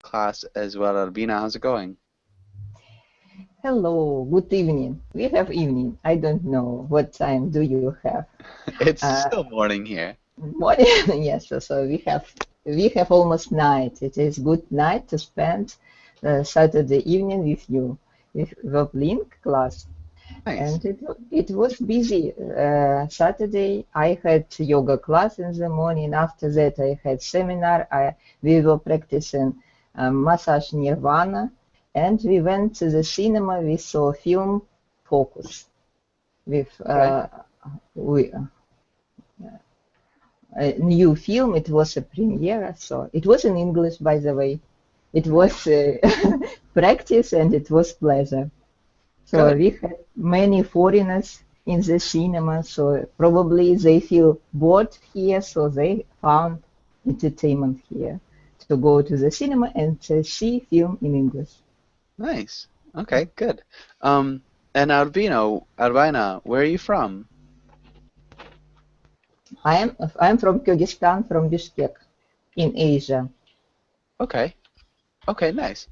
class as well. Albina, how's it going? Hello, good evening. We have evening. I don't know what time do you have. It's Uh, still morning here. Morning. Yes, so we have almost night. It is good night to spend Saturday evening with you with Link class. Nice. And it was busy. Saturday I had yoga class in the morning. After that I had seminar. We were practicing massage nirvana, and we went to the cinema. We saw film Focus with Okay. a new film. It was a premiere, so it was in English, by the way. It was Nice. practice and it was pleasure. So Good. we had many foreigners in the cinema, so probably they feel bored here, so they found entertainment here to go to the cinema and see film in English. Nice. Okay, good. Um, and Albina, where are you from? I'm from Kyrgyzstan, from Bishkek, in Asia. Okay. Okay, nice.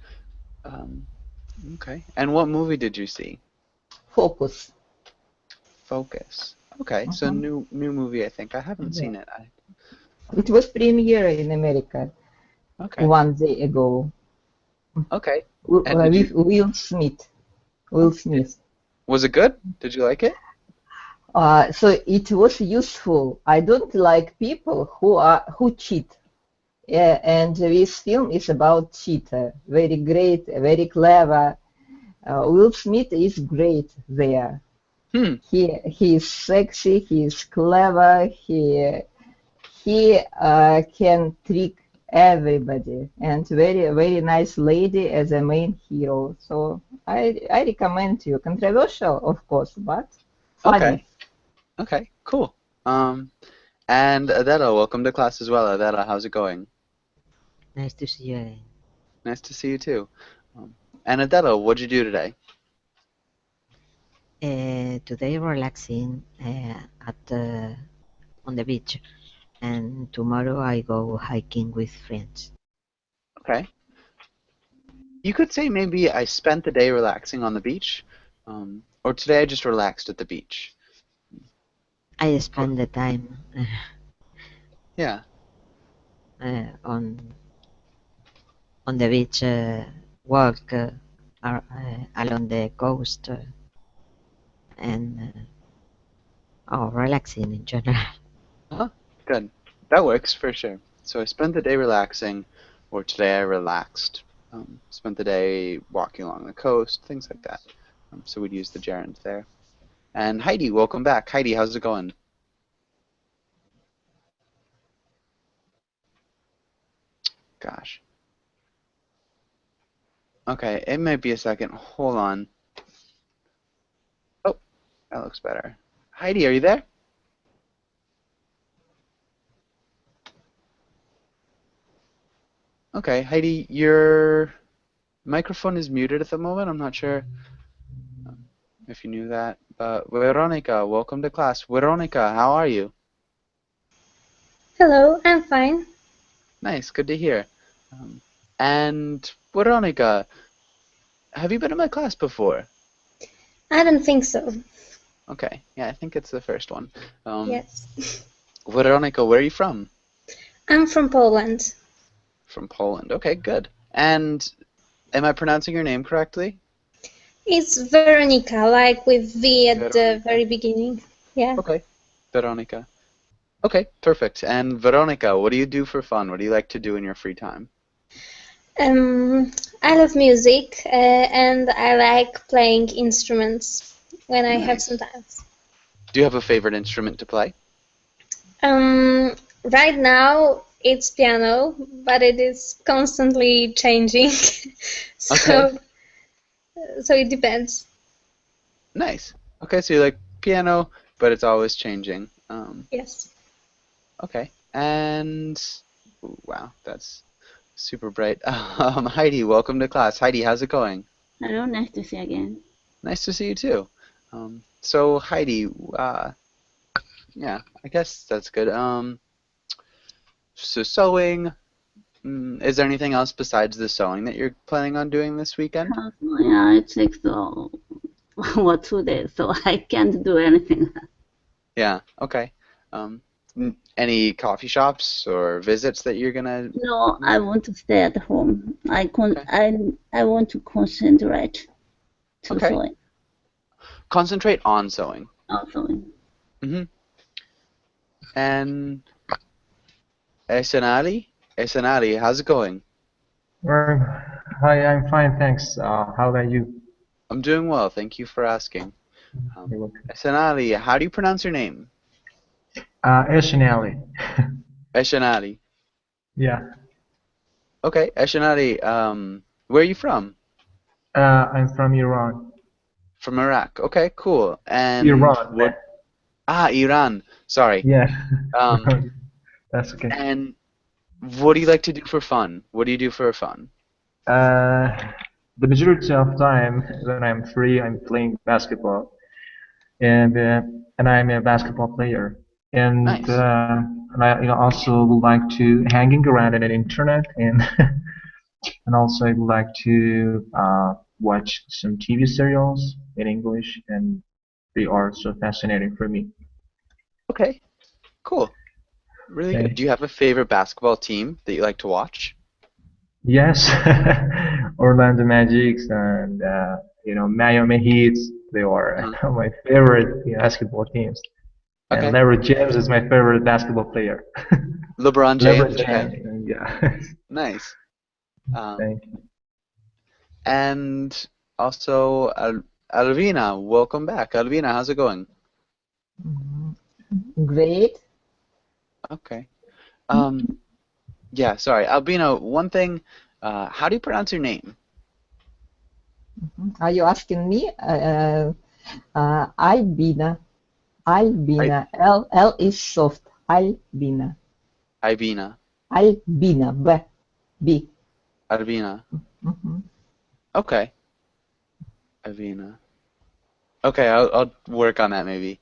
Um, okay. And what movie did you see? Focus. Focus. Okay, so Uh-huh. new movie, I think. I haven't Yeah. seen it. It was premiere in America Okay. 1 day ago Okay. And with Will Smith. Will okay. Smith. Was it good? Did you like it? So it was useful. I don't like people who cheat. Yeah, and this film is about cheater. Very great, very clever. Will Smith is great there. Hmm. He is sexy. He is clever. He can trick everybody, and very nice lady as a main hero. So I recommend you. Controversial, of course, but Okay. funny. Okay. Cool. Um, and Adela, welcome to class as well. Adela, how's it going? Nice to see you again. Nice to see you too. Um, and Adela, what'd you do today? Today relaxing at on the beach, and tomorrow I go hiking with friends. Okay. You could say maybe I spent the day relaxing on the beach, or today I just relaxed at the beach. I Or- spend the time Yeah. on the beach, walk along the coast, and relaxing in general. Uh-huh. Good. That works for sure. So I spent the day relaxing, or today I relaxed. Spent the day walking along the coast, things like that. So we'd use the gerund there. And Heidi, welcome back. Heidi, how's it going? Gosh. Okay, it might be a second. Hold on. Oh, that looks better. Heidi, are you there? Okay, Heidi, your microphone is muted at the moment. I'm not sure if you knew that. But Veronica, welcome to class. Veronica, how are you? Hello, I'm fine. Nice, good to hear. Um, and Veronica, have you been in my class before? I don't think so. Okay, yeah, I think it's the first one. Um, Yes. Veronica, where are you from? I'm from Poland. From Poland. Okay, good. And am I pronouncing your name correctly? It's Veronica, like with V at the Veronica. very beginning. Yeah. Okay, Veronica. Okay, perfect. And Veronica, what do you do for fun? What do you like to do in your free time? Um, I love music and I like playing instruments when I have some Nice. time. Do you have a favorite instrument to play? Right now it's piano, but it is constantly changing. Okay, so so it depends. nice. Okay, so you like piano, but it's always changing. Yes. Okay, and ooh, wow, that's super bright. Heidi, welcome to class. Heidi, how's it going? Hello, nice to see you again. Nice to see you too. So Heidi, yeah, I guess that's good. So sewing, Is there anything else besides the sewing that you're planning on doing this weekend? Yeah, it takes 1 or 2 days, so I can't do anything. Yeah, okay. Any coffee shops or visits that you're gonna... No, I want to stay at home. Okay. I want to concentrate to Okay. sewing. Concentrate on sewing. On sewing. Mm-hmm. And Esenali, how's it going? Hi, I'm fine, thanks. How about you? I'm doing well, thank you for asking. You're welcome. Esenali, how do you pronounce your name? Eshanali. Esenali. Yeah. Okay, Esenali, where are you from? I'm from Iran. From Iraq. Okay, cool. And Iran. what... Iran. Sorry. Yeah. Um, That's okay. and what do you like to do for fun? What do you do for fun? The majority of time when I'm free, I'm playing basketball, and I'm a basketball player. And Nice. and I also would like to hanging around on the internet, and and also I would like to watch some TV serials in English, and they are so fascinating for me. Okay, cool. Really good. Okay. Do you have a favorite basketball team that you like to watch? Yes, Orlando Magics and Miami Heat. They are Uh-huh. my favorite basketball teams. And Okay. LeBron James is my favorite basketball player. LeBron James. LeBron Okay. James, yeah. Nice. Um, Thank you. and also Alvina, welcome back. Alvina, how's it going? Great. Okay. Yeah, sorry. Albino, one thing, how do you pronounce your name? Are you asking me? Albina. Albina. L is soft. Albina. Ibina. Albina. B. Albina. Mhm. Okay. Albina. Okay, I'll work on that maybe.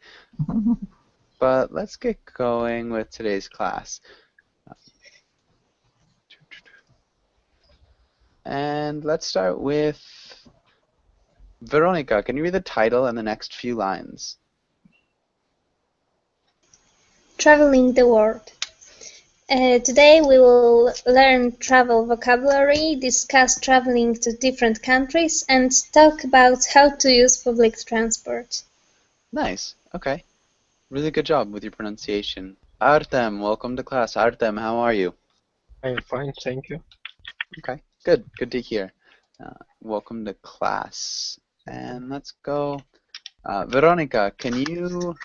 But let's get going with today's class. And let's start with Veronica. Can you read the title and the next few lines? Traveling the world. Today we will learn travel vocabulary, discuss traveling to different countries, and talk about how to use public transport. Nice. Okay. Really good job with your pronunciation. Artem, welcome to class. Artem, how are you? I'm fine, thank you. Okay. Good. Good to hear. Welcome to class. And let's go. Veronica, can you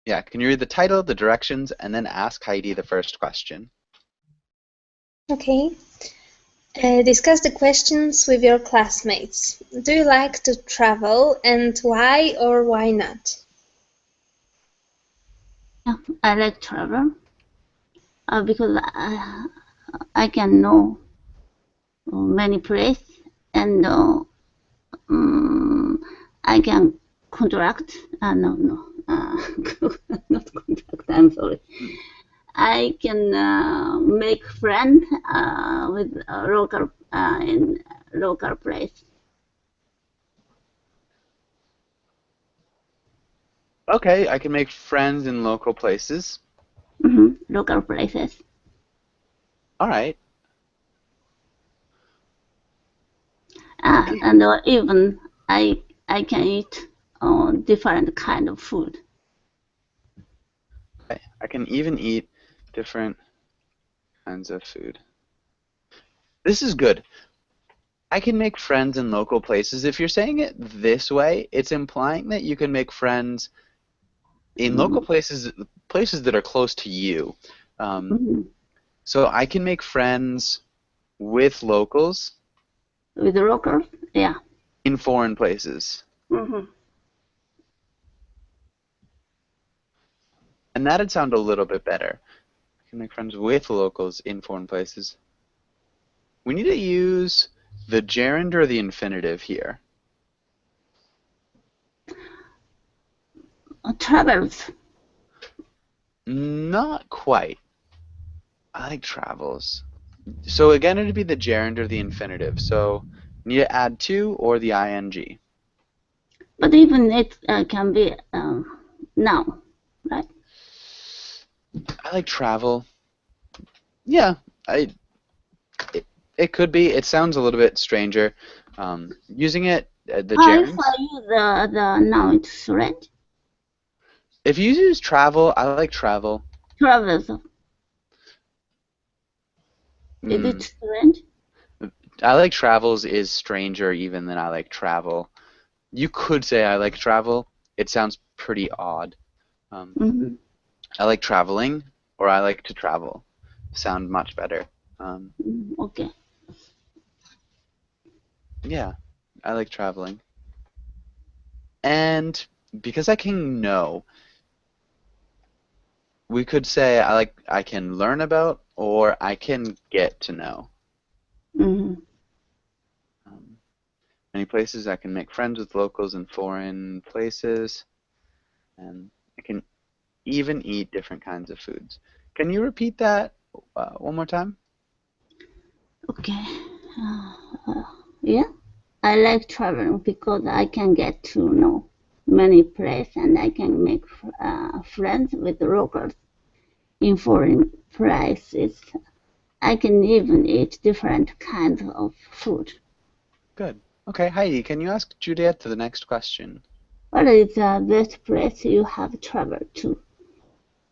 read the title, the directions, and then ask Heidi the first question? Okay. Discuss the questions with your classmates. Do you like to travel, and why or why not? Yeah, I like travel because I can know many places, and I can contract. Not contract. I'm sorry. I can make friends with local in local place. Okay, I can make friends in local places. Local places. All right. And even I can eat different kind of food. Okay. I can even eat different kinds of food. This is good. I can make friends in local places. If you're saying it this way, it's implying that you can make friends in local places that are close to you. So I can make friends with locals. With locals, yeah. In foreign places. And that'd sound a little bit better. I can make friends with locals in foreign places. We need to use the gerund or the infinitive here. Travels. Not quite. I like travels. So again, it'd be the gerund or the infinitive. So you need to add to or the ing. But even it can be noun, right? I like travel. Yeah, it, it could be. It sounds a little bit stranger. Using it, the If gerunds. I use the noun, it's strange. If you use travel, I like travel. Travels, is Mm, it strange? I like travels is stranger even than I like travel. You could say I like travel. It sounds pretty odd. Mm-hmm. I like traveling or I like to travel. Sound much better. Okay. Yeah, I like traveling. And because I can know, we could say I can learn about or I can get to know. Mm-hmm. Um, Many places I can make friends with locals in foreign places, and I can even eat different kinds of foods. Can you repeat that one more time? Okay. Yeah, I like traveling because I can get to know many places and I can make friends with locals in foreign places. I can even eat different kinds of food. Good. Okay, Heidi, can you ask Juliet the next question? What is the best place you have traveled to?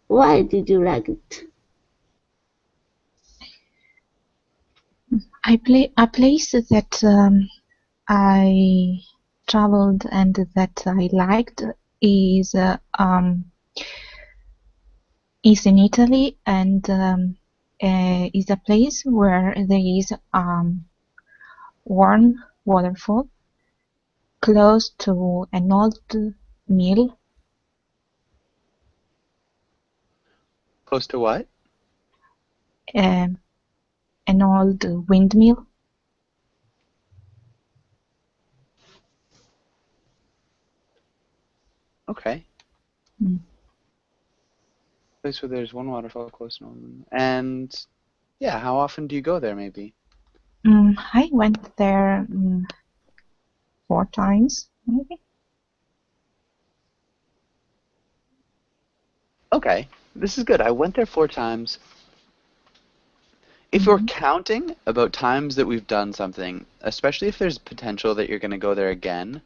Why did you like it? A place that I traveled and that I liked is is in Italy and is a place where there is warm waterfall close to an old mill, Close to what? um, an old windmill. Okay. Mm. Place where there's one waterfall close to one. And yeah, how often do you go there maybe? I went there 4 times, maybe. Okay, this is good. I went there 4 times. If we're counting about times that we've done something, especially if there's potential that you're going to go there again,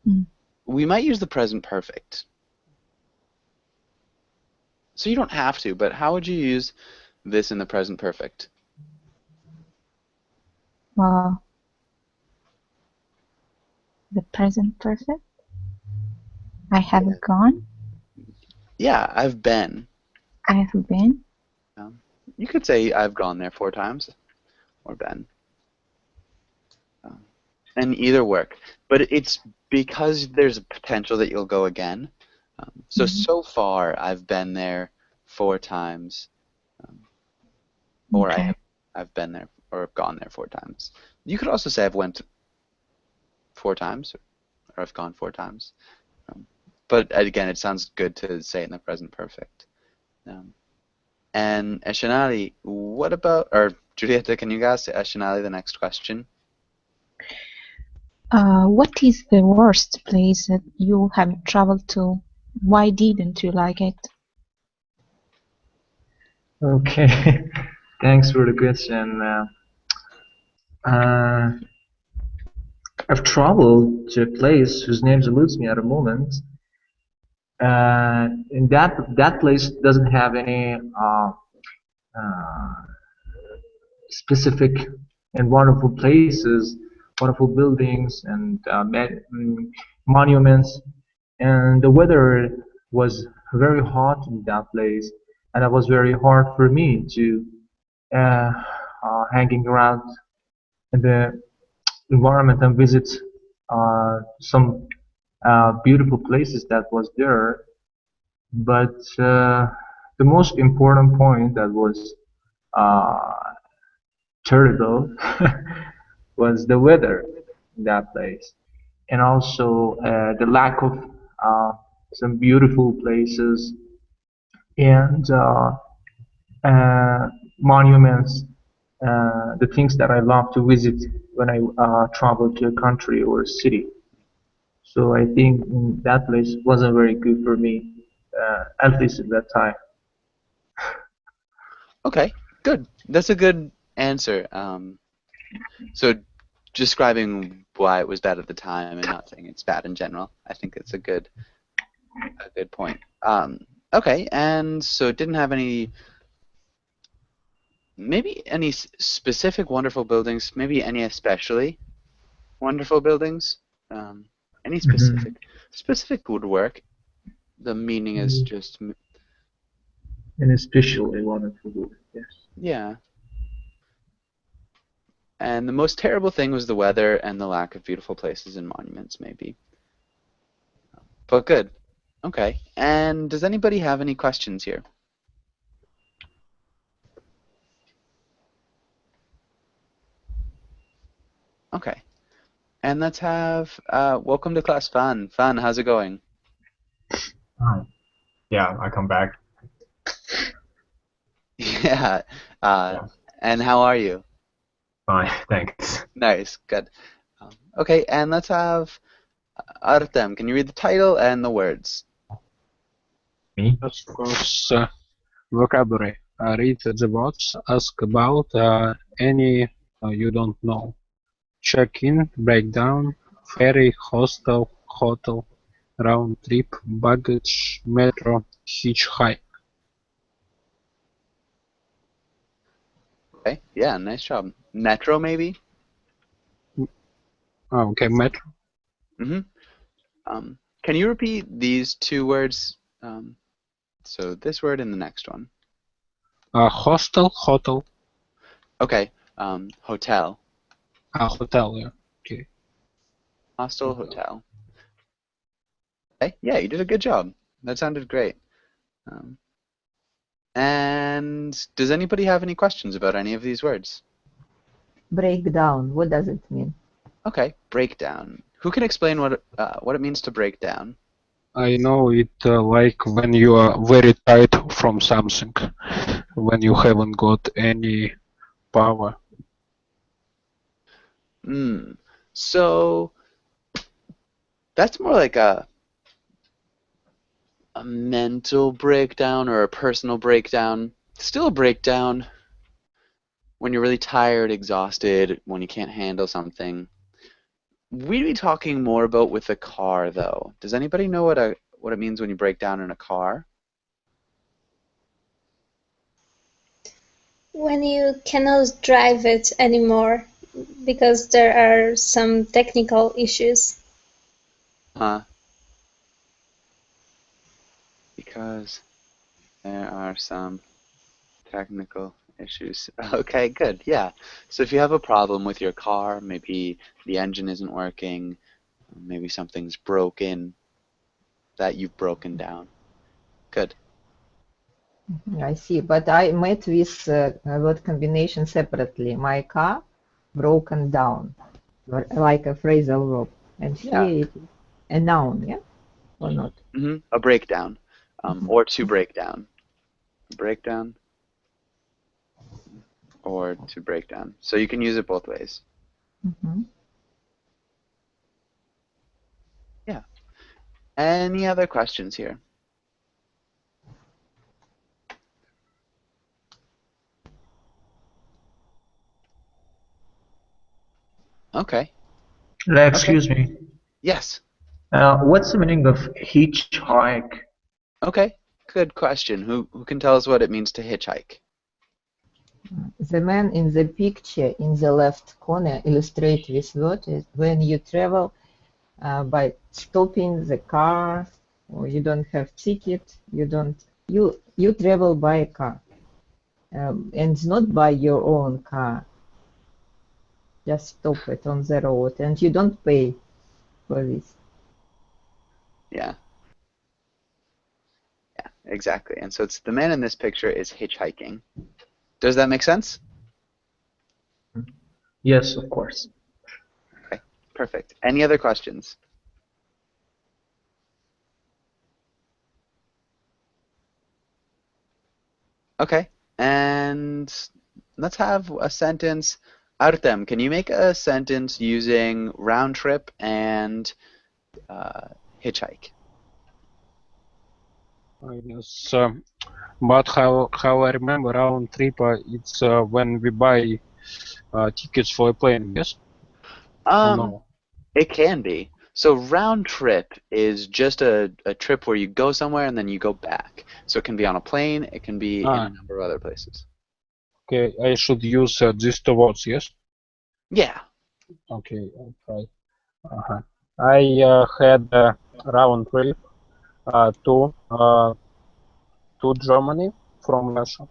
Mm. we might use the present perfect. So you don't have to, but how would you use this in the present perfect? Well, the present perfect. I have gone. Yeah, I've been. I have been. You could say I've gone there 4 times or been. And either work. But it's because there's a potential that you'll go again. So far I've been there 4 times. Or Okay. I've been there or have gone there 4 times. You could also say I've went 4 times or I've gone 4 times. But again, it sounds good to say it in the present perfect. And Eshanali, what about, or Julieta, can you ask Eshanali the next question? What is the worst place that you have traveled to? Why didn't you like it? Okay, thanks for the question. I've traveled to a place whose name eludes me at the moment, and that place doesn't have any specific and wonderful places, wonderful buildings, and monuments. And the weather was very hot in that place, and it was very hard for me to hanging around in the environment and visit some beautiful places that was there. But the most important point that was uh, terrible was the weather in that place, and also the lack of uh, some beautiful places and monuments. the things that I love to visit when I travel to a country or a city. So I think that place wasn't very good for me, at least at that time. Okay, good. That's a good answer. So describing why it was bad at the time and not saying it's bad in general, I think it's a good point. Okay, and so it didn't have any, maybe any specific wonderful buildings, maybe any especially wonderful buildings. Um, any Mhm. specific would work. The meaning is just And especially wonderful food. Yes. yeah. And the most terrible thing was the weather and the lack of beautiful places and monuments, maybe. But good. Okay. And does anybody have any questions here? Okay. And let's have welcome to class, Fan. Fan, how's it going? Hi. Yeah, I come back. Yeah. Uh, Yeah, and how are you? fine, thanks. Nice. Good. Okay. And let's have Artem. Can you read the title and the words? Me? Of course, vocabulary. Read the words, ask about any you don't know. Check-in, breakdown, ferry, hostel, hotel, round trip, baggage, metro, hitchhike. Okay. Yeah. Nice job. Metro, maybe. Oh, okay, metro. Mm-hmm. Can you repeat these two words? So this word and the next one. Hostel, hotel, Okay. Hotel. hotel. Yeah. Okay. Hostel, hotel. Okay. Yeah, you did a good job. That sounded great. Um, and does anybody have any questions about any of these words? Breakdown, what does it mean? Okay. Breakdown. Who can explain what it means to break down? I know it like when you are very tired from something, when you haven't got any power. Hmm. So that's more like a mental breakdown or a personal breakdown. Still a breakdown when you're really tired, exhausted, when you can't handle something. We'd be talking more about with a car, though. Does anybody know what it means when you break down in a car? When you cannot drive it anymore because there are some technical issues. Because there are some technical issues. Okay, good. Yeah. So if you have a problem with your car, maybe the engine isn't working, maybe something's broken that you've broken down. Good. I see, but I met with word combination separately. My car broken down, like a phrasal verb. And Yeah. here it is a noun, yeah? Or not? A breakdown, or to break down. Breakdown or to break down. So you can use it both ways. Mm-hmm. Yeah. Any other questions here? Okay. Excuse me. Yes. What's the meaning of hitchhike? Okay. Good question. Who can tell us what it means to hitchhike? The man in the picture in the left corner illustrates this word is when you travel by stopping the car, or you don't have ticket, you travel by a car, and not by your own car. Just stop it on the road, and you don't pay for this. Yeah. Yeah, exactly. And so it's the man in this picture is hitchhiking. Does that make sense? Yes, of course. Okay. Perfect. Any other questions? Okay. And let's have a sentence. Artem, can you make a sentence using round trip and hitchhike? I guess. But how I remember round trip, it's when we buy tickets for a plane. Yes. Or no? It can be. So round trip is just a trip where you go somewhere and then you go back. So it can be on a plane, it can be in a number of other places. Okay, I should use these two words. Yes. Yeah. Okay, I'll try. I had a round trip to Germany from Russia,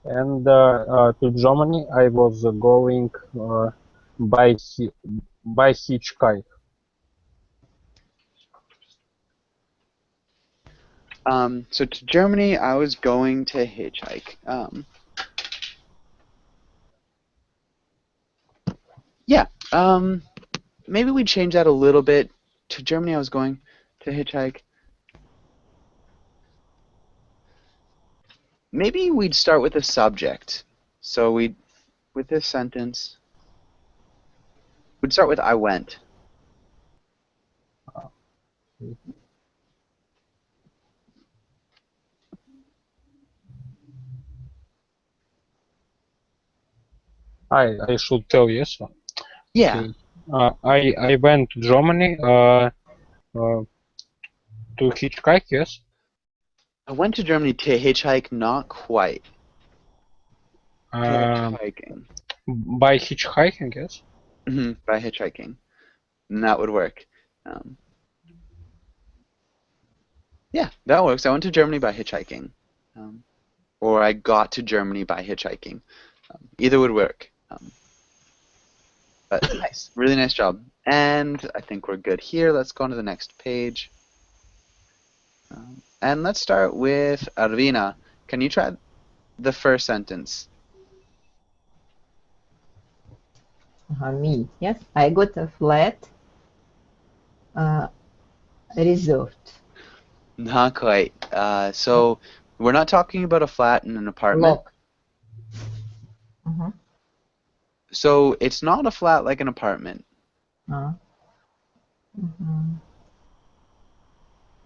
and to Germany I was going by hitchhike. So to Germany, I was going to hitchhike. Yeah. Maybe we change that a little bit. To Germany, I was going to hitchhike. Maybe we'd start with a subject. So with this sentence, we'd start with I went. I should tell yes. Yeah. Okay. I went to Germany to hitchhike. Yes. I went to Germany to hitchhike, not quite. Hitchhiking. By hitchhiking, yes. By hitchhiking, and that would work. Yeah, that works. I went to Germany by hitchhiking, or I got to Germany by hitchhiking. Either would work. But nice, really nice job. And I think we're good here. Let's go on to the next page. And let's start with Arvina. Can you try the first sentence? Me, yes. I got a flat reserved. Not quite. So we're not talking about a flat in an apartment. Lock. So it's not a flat like an apartment.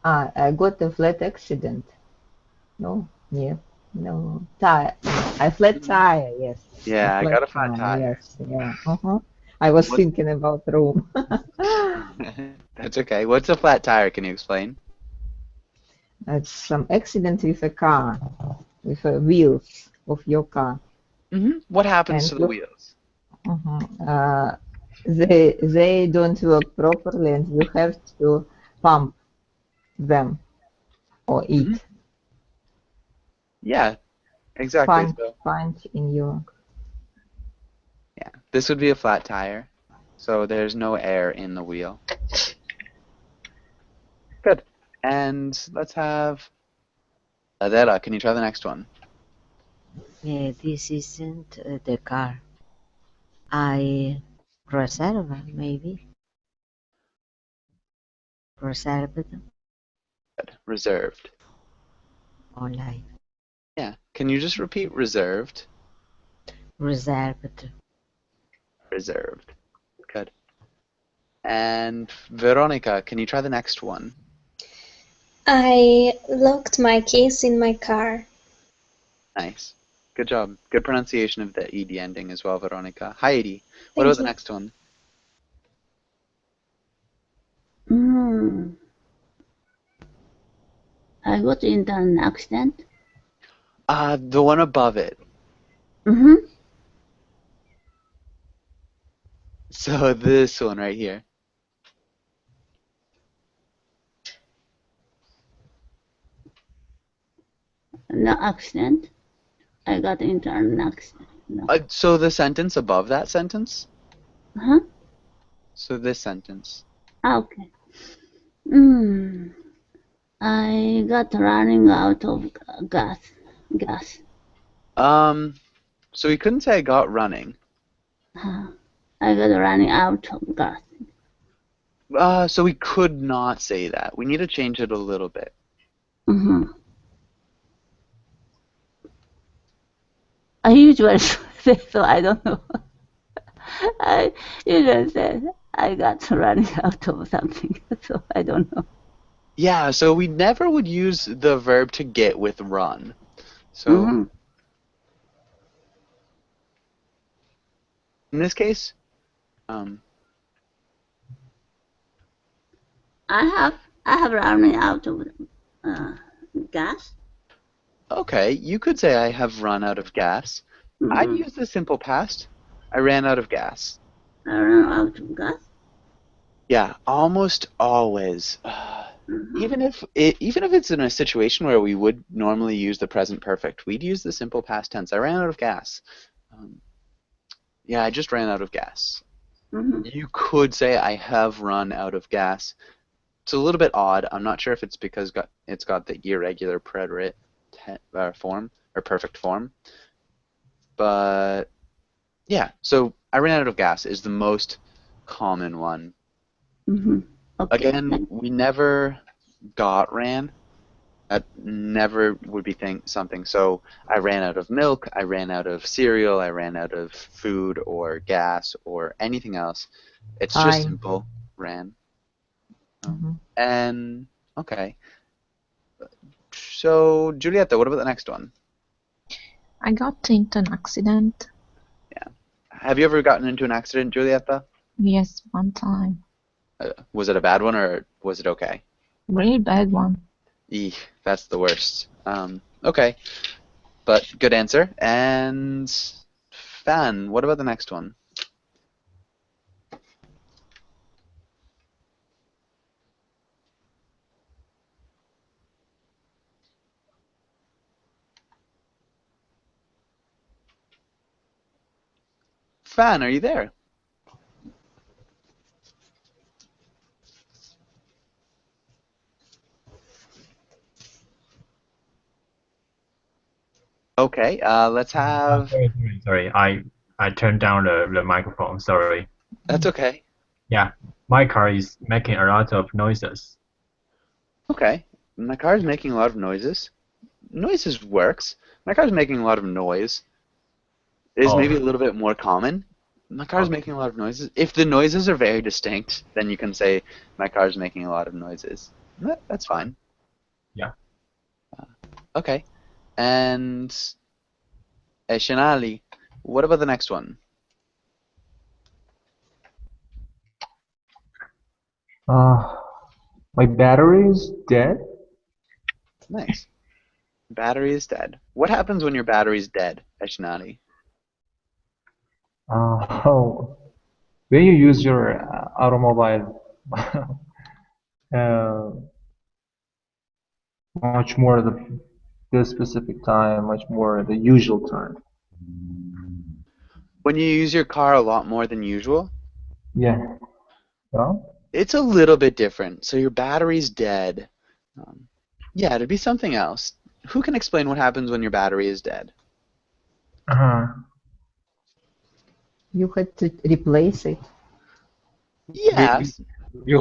I got a flat accident. No, yeah, no tire. I flat tire. Yes. Yeah, I got a flat tire. Yes, yeah. I was thinking about room. That's okay. What's a flat tire? Can you explain? It's some accident with a car, with the wheels of your car. What happens to the wheels? They don't work properly, and you have to pump them or eat. Yeah, exactly. Punch in your. Yeah, this would be a flat tire, so there's no air in the wheel. Good. And let's have Adela. Can you try the next one? This isn't the car. I reserve, maybe. Reserved. Good. Reserved. Online. Yeah. Can you just repeat reserved? Reserved. Reserved. Good. And Veronica, can you try the next one? I locked my keys in my car. Nice. Good job. Good pronunciation of the ed ending as well, Veronica. Heidi, what about the next one? I got into an accident. The one above it. So this one right here. No accident. I got into an accident. No. So the sentence above that sentence? So this sentence. Okay. I got running out of gas. So we couldn't say I got running. I got running out of gas. So we could not say that. We need to change it a little bit. I usually So I don't know. You just said I got running out of something, so I don't know. Yeah, so we never would use the verb to get with run. So Mm-hmm. in this case, I have running out of gas. okay, you could say I have run out of gas. I'd Mm-hmm. use the simple past. I ran out of gas. I ran out of gas. Yeah, almost always. Mm-hmm. Even if it's in a situation where we would normally use the present perfect, we'd use the simple past tense. I ran out of gas. Yeah, I just ran out of gas. Mm-hmm. You could say I have run out of gas. It's a little bit odd. I'm not sure if it's because it's got the irregular preterite form or perfect form. But yeah, so I ran out of gas is the most common one. Mm-hmm. Okay. Again, we never got ran. That never would be something. So I ran out of milk, I ran out of cereal, I ran out of food or gas or anything else. It's just Time. simple ran. Mhm. And okay. So Giulietta, what about the next one? I got into an accident. Have you ever gotten into an accident, Giulietta? Yes, one time. Was it a bad one or was it okay? Really bad one. Eek, that's the worst. Okay, but good answer. And Fan, what about the next one? Fan, are you there? Okay, let's have... Sorry. I turned down the microphone. Sorry. That's okay. Yeah, my car is making a lot of noises. Okay, my car's making a lot of noises. Noises works. My car's making a lot of noise. Is maybe a little bit more common. My car's making a lot of noises. If the noises are very distinct, then you can say my car's making a lot of noises. That's fine. Yeah. Okay. And Shanali, what about the next one? My battery is dead. Nice. Battery is dead. What happens when your battery's dead, Shanali? When you use your automobile much more the specific time, much more the usual time. When you use your car a lot more than usual? Yeah. Well, it's a little bit different. So your battery's dead. Yeah, it'd be something else. Who can explain what happens when your battery is dead? You had to replace it. Yes. You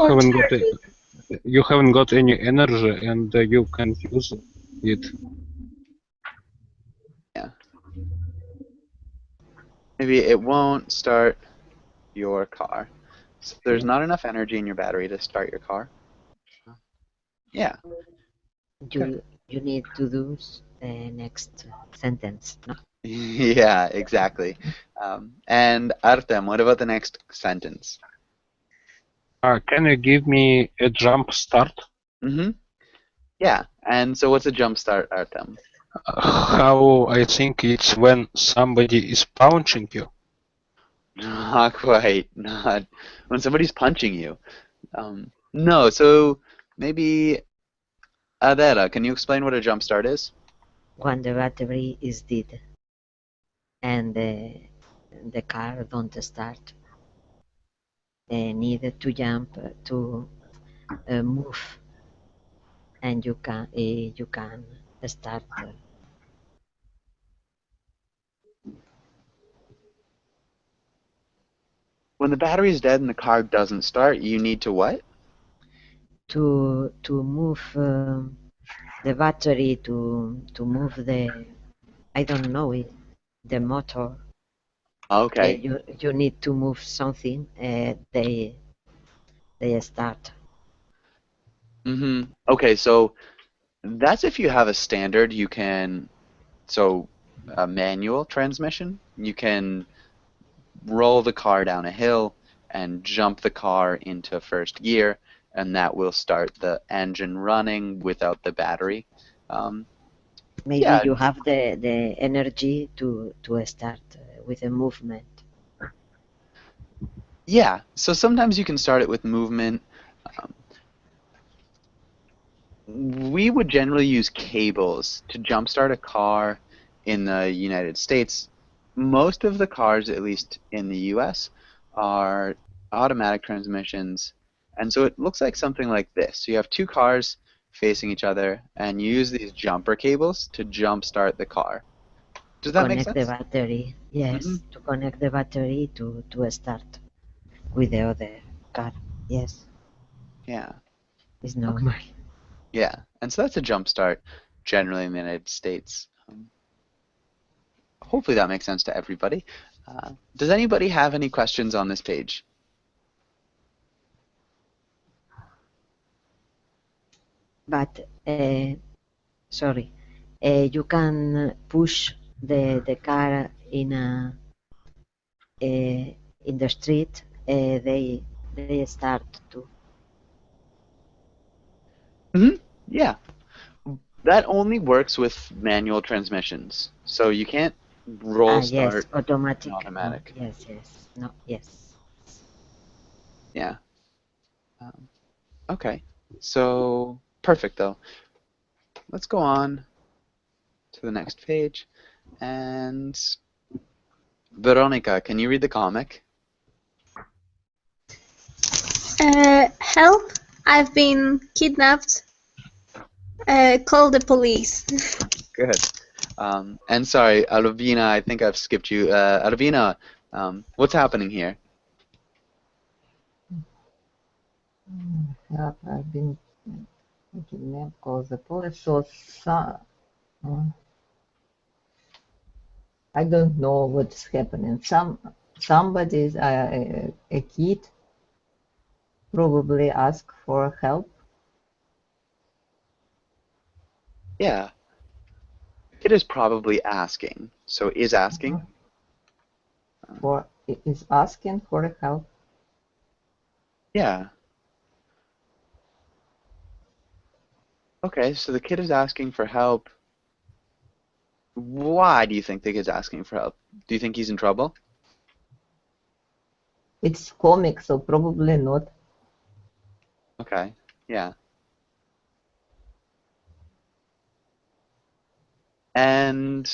haven't got any energy, and you can't use it. Yeah. Maybe it won't start your car. So there's not enough energy in your battery to start your car. Yeah. You need to do the next sentence, no? Yeah, exactly. And Artem, what about the next sentence? Can you give me a jump start? Mm-hmm. Yeah. And so what's a jump start, Artem? How I think it's when somebody is punching you. Not quite. Not when somebody's punching you. No. So maybe Adela, can you explain what a jump start is? When the battery is dead and the car don't start, need to jump to move, and you can start. When the battery is dead and the car doesn't start, you need to what? To move the battery, to move the, I don't know it, the motor. Okay. You need to move something. They start. Okay, so that's if you have a standard. You can, so a manual transmission. You can roll the car down a hill and jump the car into first gear, and that will start the engine running without the battery. Maybe Yeah. you have the energy to start with a movement. Yeah, so sometimes you can start it with movement. Um, we would generally use cables to jumpstart a car in the United States. Most of the cars, at least in the US, are automatic transmissions. And so it looks like something like this. So you have two cars facing each other, and you use these jumper cables to jumpstart the car. Does that make Connect the sense? battery. Yes, to connect the battery to start with the other car. Yes, Yeah. it's normal. Yeah, and so that's a jump start generally in the United States. Hopefully that makes sense to everybody. Does anybody have any questions on this page? But sorry, you can push the car in the street. They start to. Yeah, that only works with manual transmissions. So you can't roll Yes, start automatic. an automatic. Yes, no, yes. Yeah. Okay. So perfect though. Let's go on to the next page. And Veronica, can you read the comic? Help! I've been kidnapped. Call the police. Good. And sorry, Alavina, I think I've skipped you. Alavina, what's happening here? I've been kidnapped, call the police. So I don't know what's happening. Somebody's a kid probably ask for help. Yeah. It is probably asking. So is asking? Is asking for help. Yeah. Okay, so the kid is asking for help. Why do you think the kid's asking for help? Do you think he's in trouble? It's comic, so probably not. Okay, yeah. And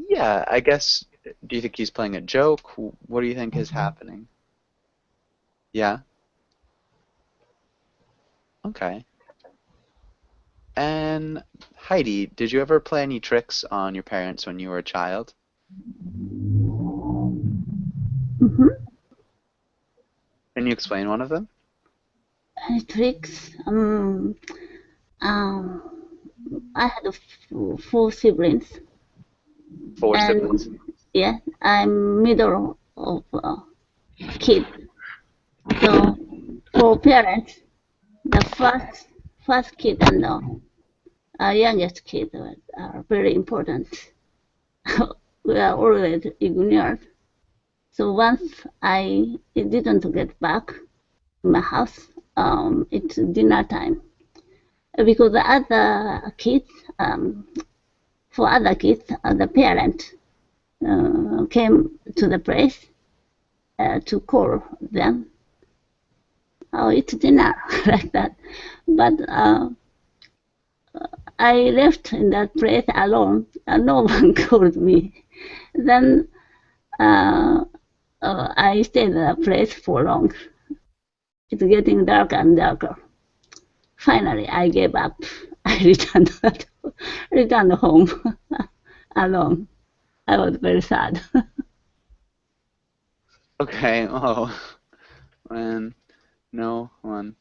yeah, I guess, do you think he's playing a joke? What do you think is happening? Yeah? Okay. And Heidi, did you ever play any tricks on your parents when you were a child? Mm-hmm. Can you explain one of them? Any tricks? I had four siblings. Four siblings? Yeah, I'm middle of kid. So for parents, the first kid and the youngest kid are very important. We are always ignored. So once I didn't get back to my house, it's dinner time. Because the other kids, for other kids, the parent came to the place to call them. Oh, it's dinner, like that. But I left in that place alone, and no one called me. Then I stayed in that place for long. It's getting darker and darker. Finally, I gave up. I returned home alone. I was very sad. Okay, oh, man, no one.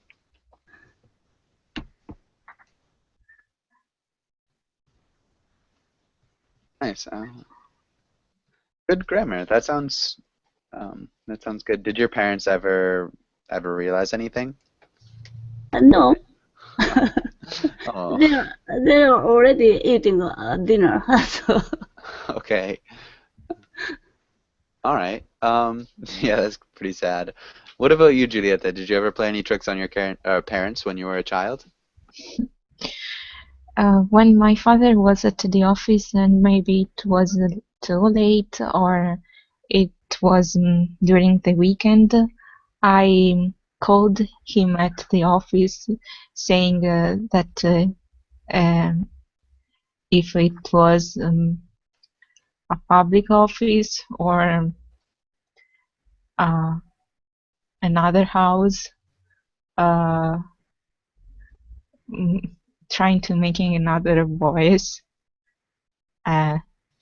Nice. Good grammar. That sounds good. Did your parents ever realize anything? No, Oh, they're already eating dinner. So okay. All right. Yeah, that's pretty sad. What about you, Julieta? Did you ever play any tricks on your parents when you were a child? When my father was at the office and maybe it was too late or it was during the weekend, I called him at the office saying that if it was a public office or uh, another house, uh, mm, trying to making another voice.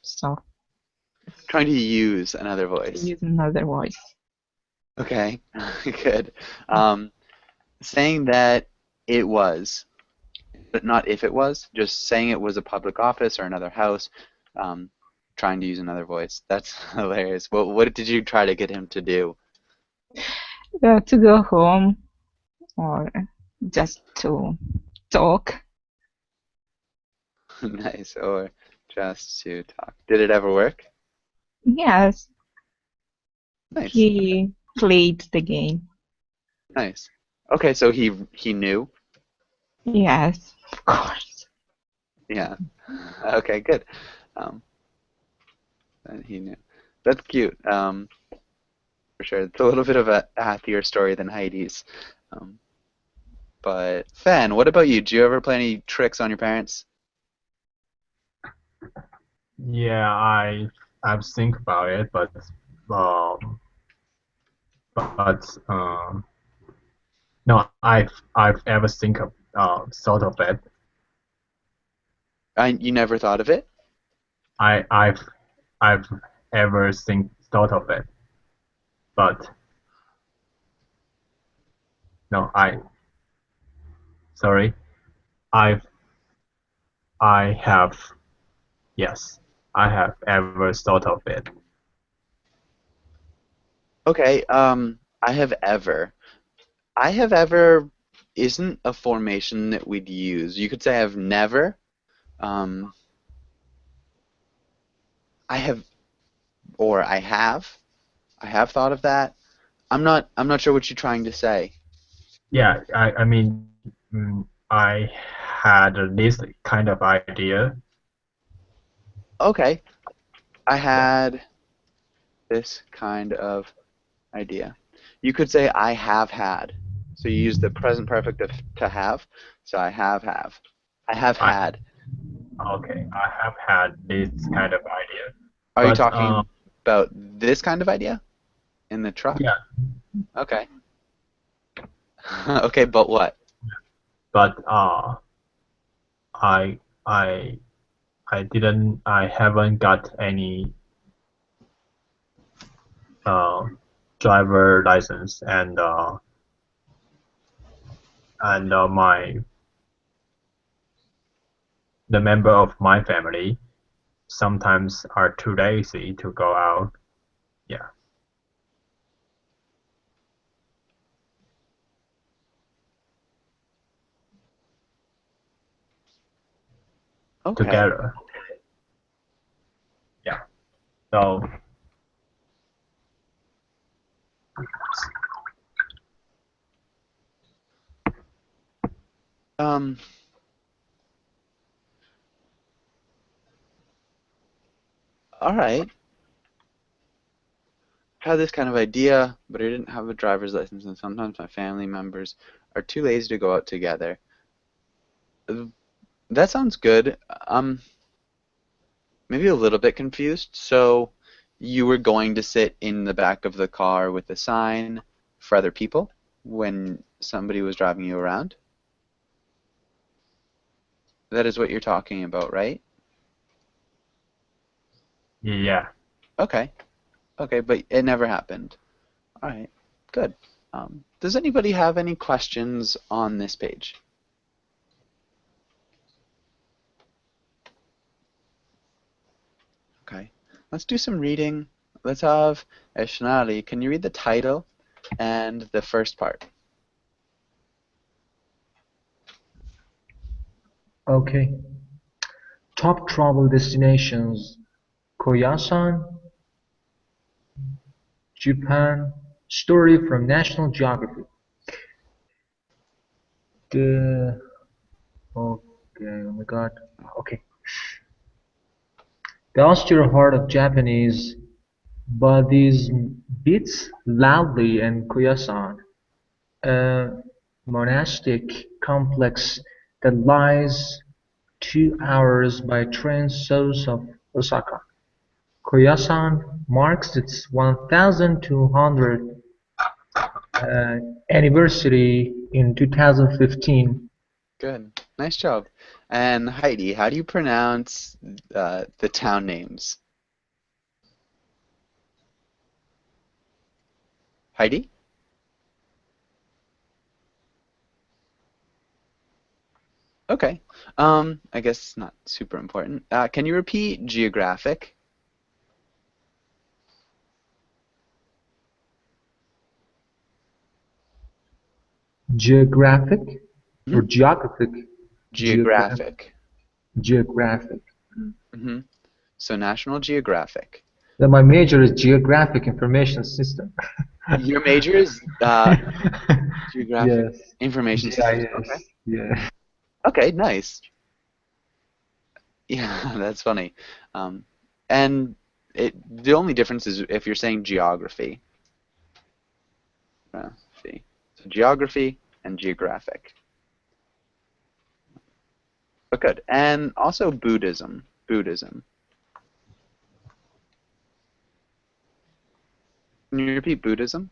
So Trying to use another voice. use another voice. Okay, good. Saying that it was, but not if it was, just saying it was a public office or another house, um, trying to use another voice. That's hilarious. What did you try to get him to do? To go home or just to talk. Nice, or just to talk. Did it ever work? Yes, Nice, he played the game. nice. Okay, so he knew. Yes, of course. Yeah. Okay, good. Um, and he knew. That's cute. For sure. It's a little bit of a happier story than Heidi's. Um, but Fan, what about you? Do you ever play any tricks on your parents? Yeah, I've think about it, um, but no, I've ever think of thought of it. You never thought of it? I've ever thought of it, but no, sorry, I've I have yes, I have ever thought of it. Okay. I have ever. I have ever isn't a formation that we'd use. You could say I've never. Um, I have, or I have. I have thought of that. I'm not sure what you're trying to say. Yeah, I mean, I had this kind of idea. Okay. I Yeah, had this kind of idea. You could say I have had. So you use the present perfect of to have. So I have have. I have I had. okay, I have had this kind of idea, Are you but talking about this kind of idea in the truck? yeah, Okay. Okay, but what? but I I I haven't got any uh, driver license, and the member of my family sometimes are too lazy to go out. Yeah, Okay. together. Yeah, so Um, all right. Had this kind of idea, but I didn't have a driver's license, and sometimes my family members are too lazy to go out together. Uh, That sounds good. Maybe a little bit confused. So you were going to sit in the back of the car with a sign for other people when somebody was driving you around? That is what you're talking about, right? yeah. Okay. Okay, but it never happened. All right. Good. Does anybody have any questions on this page? Okay. Let's do some reading. let's have Eshnali. Can you read the title and the first part? Okay. Top travel destinations: Koyasan, Japan. Story from National Geographic. Okay, oh my god. Okay. The austere heart of Japanese Buddhism beats loudly in Koyasan, a monastic complex that lies 2 hours by train south of Osaka. Koyasan marks its 1200th anniversary in 2015. Good. Nice job. And Heidi, how do you pronounce the town names? Heidi? Okay. I guess it's not super important. Can you repeat geographic? Geographic or geographic? Geographic. Geographic. Mm-hmm. So National Geographic. Then my major is Geographic Information System. Your major is Geographic Yes. Information GIS. Systems. Okay. Yeah. Okay, nice. Yeah, that's funny. And the only difference is if you're saying geography. See. So geography and geographic. But good. And also Buddhism. Buddhism. Can you repeat Buddhism?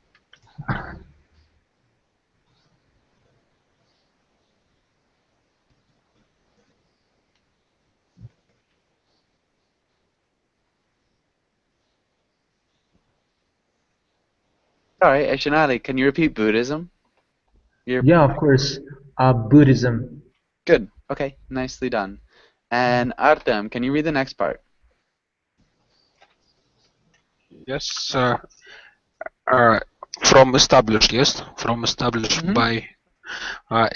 Sorry, Eshanali, can you repeat Buddhism? Yeah, of course. Buddhism. Good. Okay, nicely done. And Artem, can you read the next part? Yes. From established. Yes. From established by.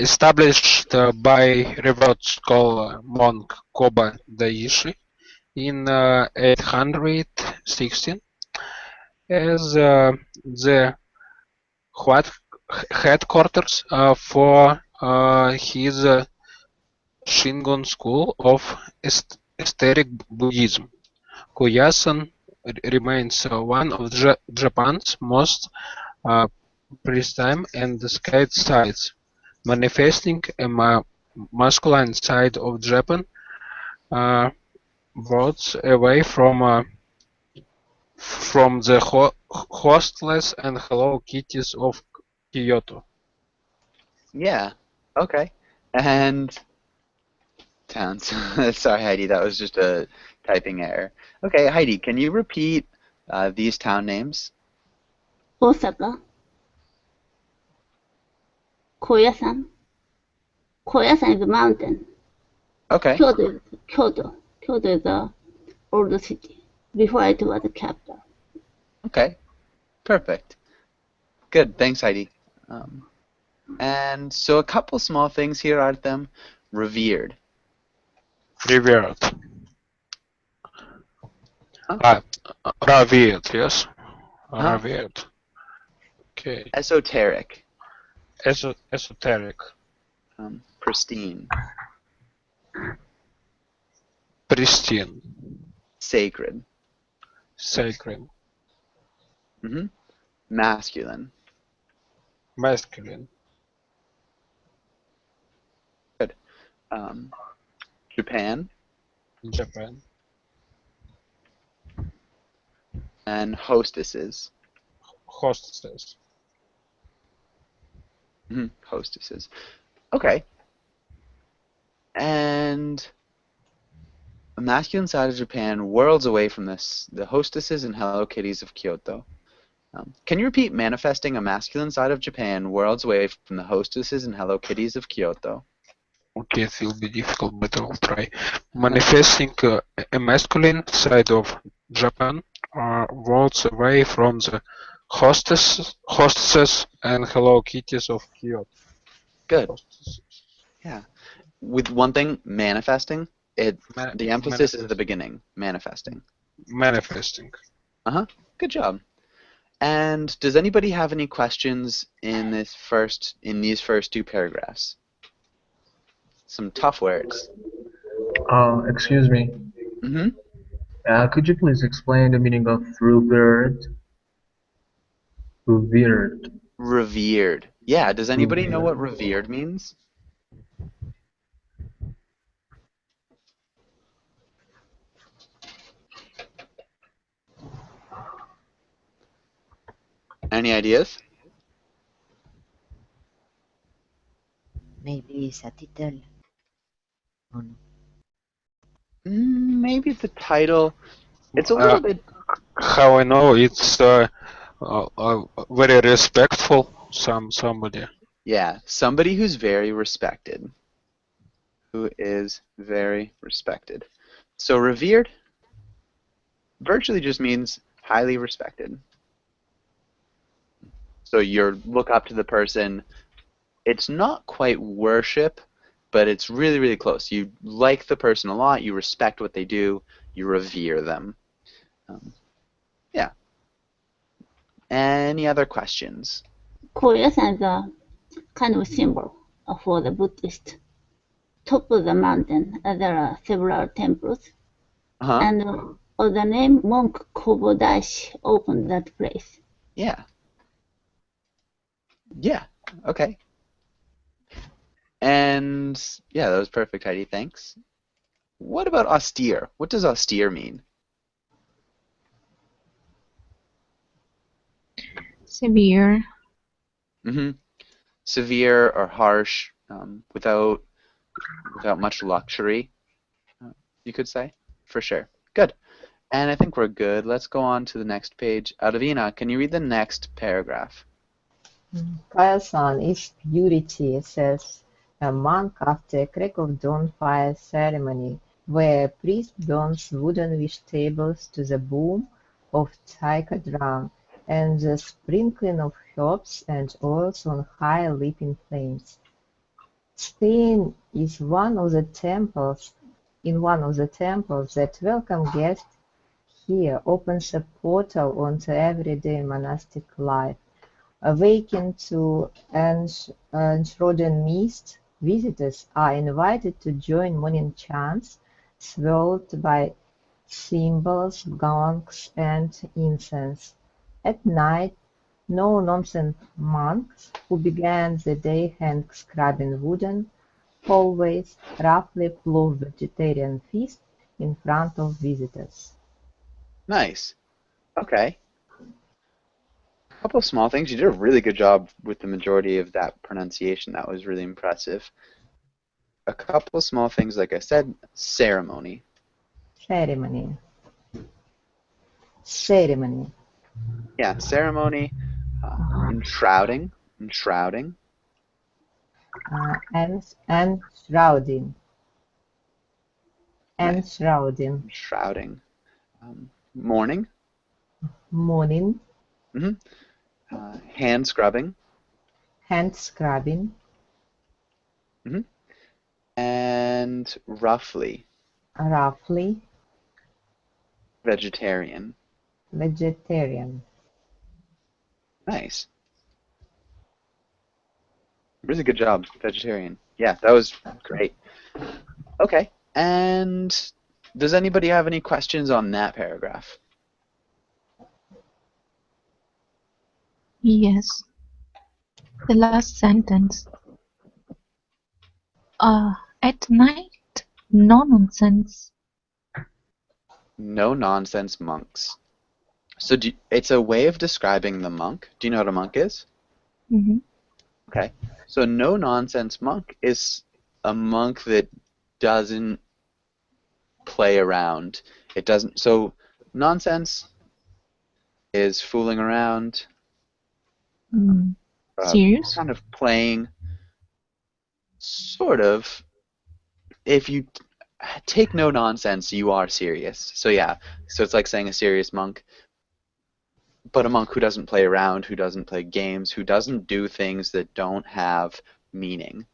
Established by revered scholar monk Koba Daishi in 816 as the headquarters for his Shingon school of aesthetic Buddhism. Koyasan remains one of Japan's most pristine and sacred sites, manifesting a masculine side of Japan, worlds away from the hostless and Hello Kitties of Kyoto. Yeah. Okay. And towns. Sorry, Heidi, that was just a typing error. Okay, Heidi, can you repeat these town names? Osaka, Koyasan. Koyasan is a mountain. Okay. Kyoto is the old city. Before it was the capital. Okay. Perfect. Good. Thanks, Heidi. And so a couple small things here, Artem. Revered. Revered. Revered, yes. Revered. Okay. Esoteric. Esoteric. Pristine. Pristine. Sacred. Sacred. Masculine. Masculine. Good. Japan. Japan. And hostesses. Hostesses. Hostesses. Okay. And the masculine side of Japan, worlds away from this, the hostesses and Hello Kitties of Kyoto. Can you repeat manifesting a masculine side of Japan, worlds away from the hostesses and Hello Kitties of Kyoto? Okay, it will be difficult, but I'll try. Manifesting a masculine side of Japan, worlds away from the hostesses and Hello Kitties of Kyoto. Good. Hostesses. Yeah. With one thing, manifesting. The emphasis is at the beginning. Manifesting. Manifesting. Good job. And does anybody have any questions in these first two paragraphs? Some tough words. Excuse me. Mm-hmm. Could you please explain the meaning of revered? Revered. Revered. Yeah. Does anybody know what revered means? Any ideas? Maybe it's a title. Oh, no. Maybe it's a title. It's a little bit. How I know it's very respectful. Somebody. Yeah, somebody who's very respected. Who is very respected. So revered virtually just means highly respected. So you look up to the person. It's not quite worship, but it's really, really close. You like the person a lot. You respect what they do. You revere them. Yeah. Any other questions? Korea is a kind of symbol for the Buddhist. Top of the mountain, there are several temples, and the name Monk Kobodashi opened that place. Yeah. Yeah. Okay. And yeah, that was perfect, Heidi. Thanks. What about austere? What does austere mean? Severe. Mm-hmm. Severe or harsh, without much luxury, you could say, for sure. Good. And I think we're good. Let's go on to the next page. Adavina, can you read the next paragraph? Kyle-san is purity, says a monk after a crack of dawn fire ceremony, where a priest burns wooden wish tables to the boom of taika drum and the sprinkling of herbs and oils on high leaping flames. Staying in one of the temples that welcome guests here opens a portal onto everyday monastic life. Awakened to untrodden mist, visitors are invited to join morning chants, swelled by cymbals, gongs, and incense. At night, no-nonsense monks who began the day hand-scrubbing wooden hallways roughly plow vegetarian feast in front of visitors. Nice. Okay. A couple of small things. You did a really good job with the majority of that pronunciation. That was really impressive. A couple of small things, like I said, ceremony. Ceremony. Yeah, ceremony. Enshrouding. Enshrouding. Enshrouding. Mourning. Morning. Mm-hmm. Hand scrubbing. Mm-hmm. And roughly. Vegetarian. Nice. Really good job, vegetarian. Yeah, that was great. Okay, and does anybody have any questions on that paragraph? Yes. The last sentence. At night, no nonsense. No nonsense monks. So it's a way of describing the monk. Do you know what a monk is? Mm-hmm. Okay. So no nonsense monk is a monk that doesn't play around. It doesn't. So nonsense is fooling around. Serious? Kind of playing. Sort of. If you take no nonsense, you are serious. So yeah. So it's like saying a serious monk. but a monk who doesn't play around, who doesn't play games, who doesn't do things that don't have meaning.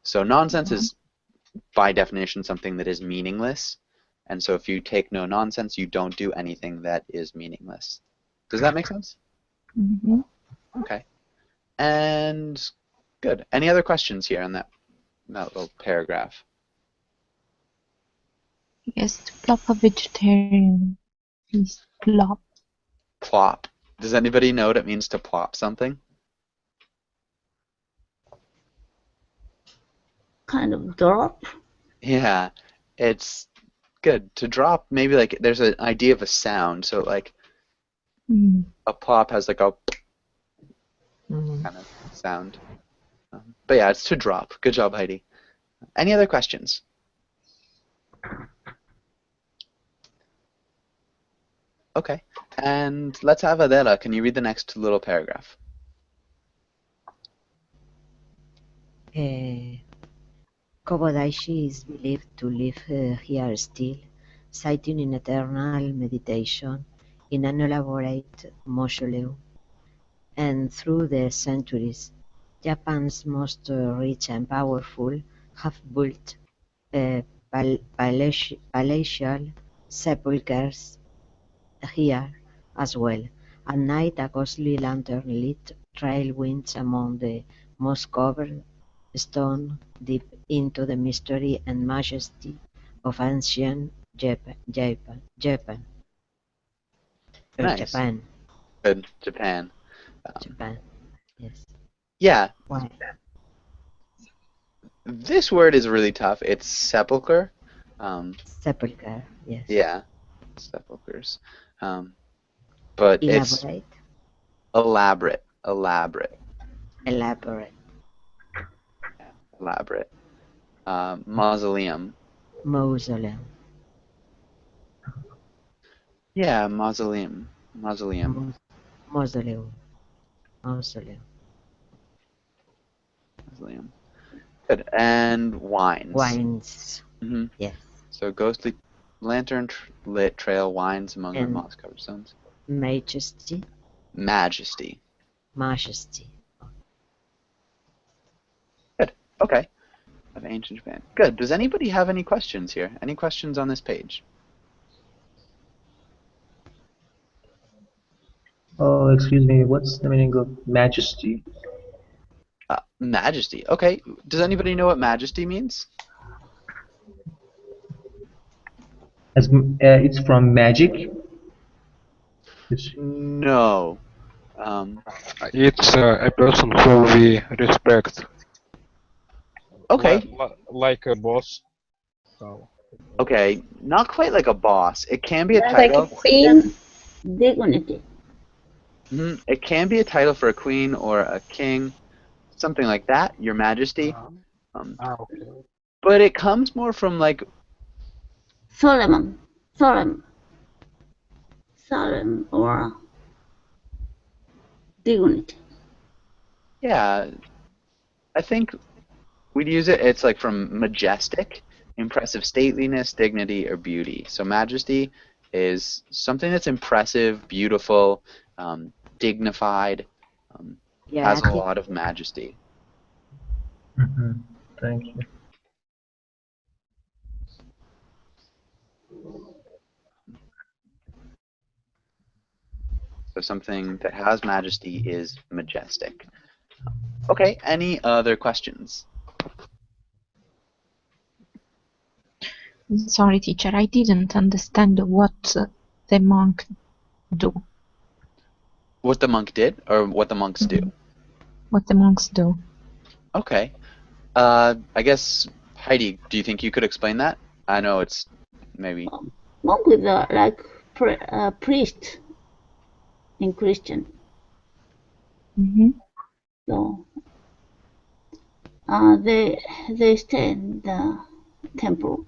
So nonsense is, by definition, something that is meaningless. And so if you take no nonsense, you don't do anything that is meaningless. Does that make sense? Mm-hmm. Okay. And good. Any other questions here on that little paragraph? Yes, to plop a vegetarian. Please plop. Plop. Does anybody know what it means to plop something? Kind of drop. Yeah, it's good. To drop, maybe like there's an idea of a sound. So like Mm. a plop has like a Mhm. kind of sound. But yeah, it's to drop. Good job, Heidi. Any other questions? Okay. And let's have Adela. Can you read the next little paragraph? Kobodaishi is believed to live here still, sitting in eternal meditation in an elaborate mausoleum. And through the centuries, Japan's most rich and powerful have built palatial sepulchres here as well. At night, a ghostly lantern-lit trail winds among the moss-covered stone deep into the mystery and majesty of ancient Japan. Nice. Japan. Good. Japan. Japan. Yes. Yeah. Why? This word is really tough. It's sepulcher. Sepulcher. Yes. Yeah. Sepulchers. But it's Elaborate. elaborate. Mausoleum. Mausoleum. Yeah, mausoleum. Mausoleum. Good. And wines. Wines. Mm-hmm. Yes. So ghostly lantern-lit trail winds among the moss-covered stones. Majesty. Good. Okay. Of ancient Japan. Good. Does anybody have any questions here? Any questions on this page? Oh, excuse me. What's the meaning of majesty? Majesty. Okay. Does anybody know what majesty means? It's from magic. No. It's a person who we respect. Okay. Like a boss. So. Okay, not quite like a boss. It can be a Like title. a queen. Dignity. It can be a title for a queen or a king, something like that, Your Majesty. Okay. But it comes more from like Solemn or dignity. Yeah, I think we'd use it. It's like from majestic, impressive stateliness, dignity, or beauty. So majesty is something that's impressive, beautiful, dignified, has a lot of majesty. Mm-hmm. Thank you. So something that has majesty is majestic. Okay, any other questions? Sorry, teacher, I didn't understand what the monk do. What the monk did, or what the monks do? What the monks do. Okay. I guess, Heidi, do you think you could explain that? I know it's maybe... Monk is like priest in Christian. Mm-hmm. So they stay in the temple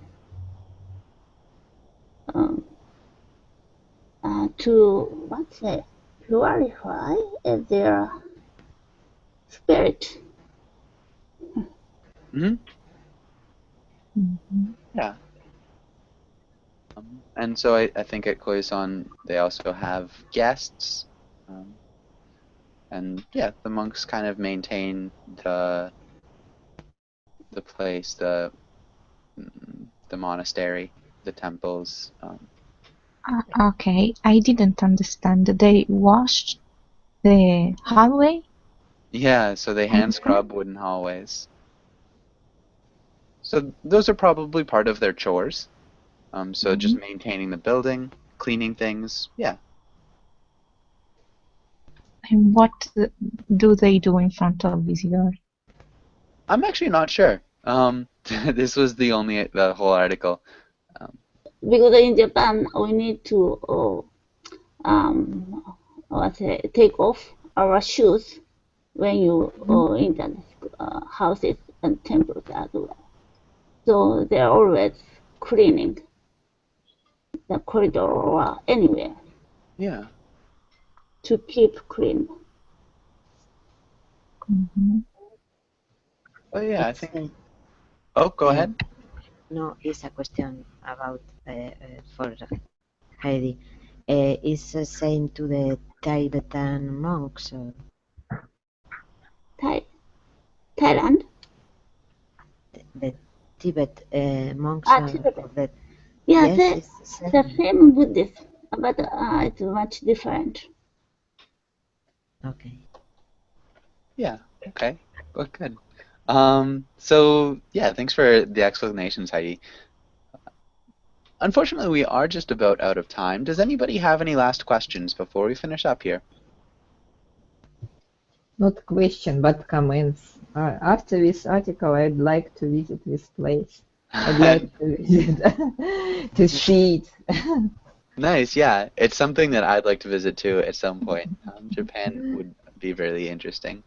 to purify their spirit. Mm-hmm. Mm-hmm. Yeah. And so I think at Koyasan they also have guests And yeah, the monks kind of maintain the place, the monastery, the temples. Okay, I didn't understand. They washed the hallway? Yeah, so they hand scrub wooden hallways. So those are probably part of their chores. So just maintaining the building, cleaning things, yeah. And what do they do in front of visitors? I'm actually not sure. This was the whole article. Because in Japan, we need to take off our shoes when you enter houses and temples as well. So they're always cleaning the corridor or anywhere. Yeah. To keep clean. Oh yeah, I think. Oh, go ahead. No, it's a question about for Heidi. Is the same to the Tibetan monks? Thailand? The Tibet monks. Tibet. Yeah, yes, the same Buddhist, but it's much different. Okay. Yeah. Okay. Well, good. So yeah, thanks for the explanations, Heidi. Unfortunately, we are just about out of time. Does anybody have any last questions before we finish up here? Not question, but comments. After this article, I'd like to visit this place. I'd like to visit to see it. Nice, yeah. It's something that I'd like to visit too at some point. Japan would be really interesting.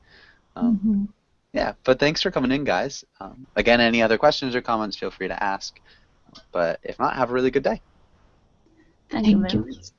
Yeah, but thanks for coming in, guys. Again, any other questions or comments, feel free to ask. But if not, have a really good day. Thank you very much.